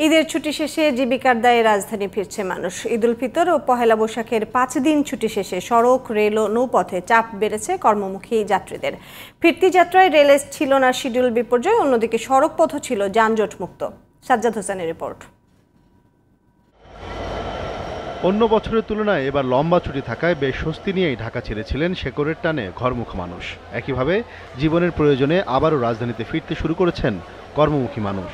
ঈদের ছুটি শেষে জীবিকার দায়ে রাজধানী ফিরছে মানুষ। ঈদুল ফিতর ও পহেলা বৈশাখের 5 দিন ছুটি শেষে সড়ক, রেল ও নৌপথে চাপ বেড়েছে কর্মমুখী যাত্রীদের। ফিরতি যাত্রায় রেলে ছিল না শিডিউল বিপর্যয়, অন্যদিকে সড়ক পথও ছিল যানজট মুক্ত। সাজ্জাদ হোসেনের রিপোর্ট। অন্য বছরের তুলনায় এবার লম্বা ছুটি থাকায় বেশ স্বস্তি নিয়েই ঢাকা ছেড়েছিলেন শেকড়ের টানে ঘরমুখী মানুষ। একইভাবে জীবনের প্রয়োজনে আবারও রাজধানীতে ফিরতে শুরু করেছেন কর্মমুখী মানুষ।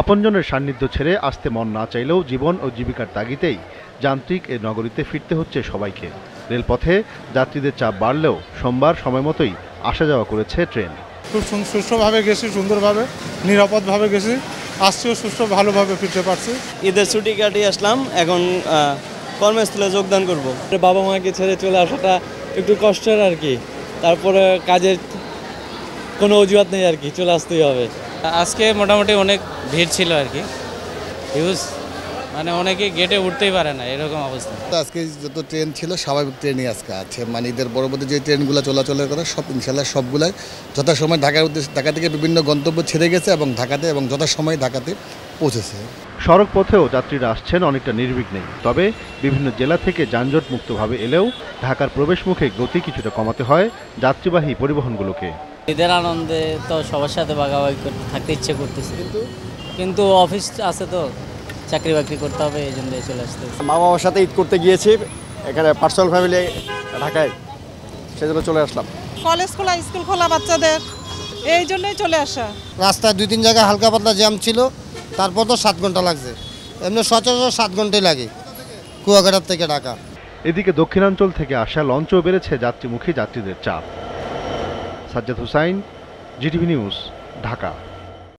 আপনজনের সান্নিধ্য ছেড়ে আসতে মন না চাইলেও জীবন ও জীবিকার তাগিদেই যান্ত্রিক এ নগরীতে ফিরতে হচ্ছে সবাইকে। রেলপথে যাত্রীদের চাপ বাড়লেও সোমবার সময় মতোই আসা যাওয়া করেছে ট্রেন। খুব সুষ্ঠুভাবে গেছি, সুন্দরভাবে নিরাপদভাবে গেছি, আসছিও সুস্থ ভালোভাবে ফিরতে পারছি। ঈদের ছুটি কাটিয়ে আসলাম, এখন কর্মস্থলে যোগদান করব। বাবা মাকে ছেড়ে চলে আসাটা একটু কষ্টের আর কি, তারপরে কাজের কোনো অজুহাত নেই আর কি, চলে আসতেই হবে। আজকে মোটামুটি অনেক ভিড় ছিল আর কি, হিউজ, মানে অনেকে গেটে উঠতেই পারে না এরকম অবস্থা। আজকে যত ট্রেন ছিল স্বাভাবিক ট্রেনই আজকে আছে, মানে ঈদের পরবর্তী যে ট্রেনগুলো চলাচলের কথা সব ইনশাল্লাহ সবগুলাই যথাসময় ঢাকার উদ্দেশ্যে ঢাকা থেকে বিভিন্ন গন্তব্য ছেড়ে গেছে এবং ঢাকাতে এবং যথাসময়ে ঢাকাতে পৌঁছেছে। সড়ক পথেও যাত্রীরা আসছেন অনেকটা নির্বিঘ্নেই, তবে বিভিন্ন জেলা থেকে যানজট মুক্তভাবে এলেও ঢাকার প্রবেশ মুখে গতি কিছুটা কমাতে হয় যাত্রীবাহী পরিবহনগুলোকে। ঈদের আনন্দে তো সবার সাথে ভাগাভাগি থাকতে ইচ্ছে করতেছে, কিন্তু অফিস আছে তো, চাকরি বাকরি করতে হবে, এই জন্য চলে আসতে। মা বাবার সাথে ঈদ করতে গিয়েছি এখানে পার্সোনাল ফ্যামিলি ঢাকায়, সেজন্য চলে আসলাম। কলেজ খোলা, স্কুল খোলা বাচ্চাদের, এই জন্যই চলে আসা। রাস্তায় 2-3 জায়গায় হালকা পাতলা জ্যাম ছিল, তারপর তো 7 ঘন্টা লাগছে, এমনি সচরাচর 7 ঘন্টাই লাগে কুয়াকাটার থেকে ঢাকা। এদিকে দক্ষিণাঞ্চল থেকে আসা লঞ্চও বেড়েছে যাত্রীমুখী যাত্রীদের চাপ। Sajjad Hossain, GTV news, Dhaka.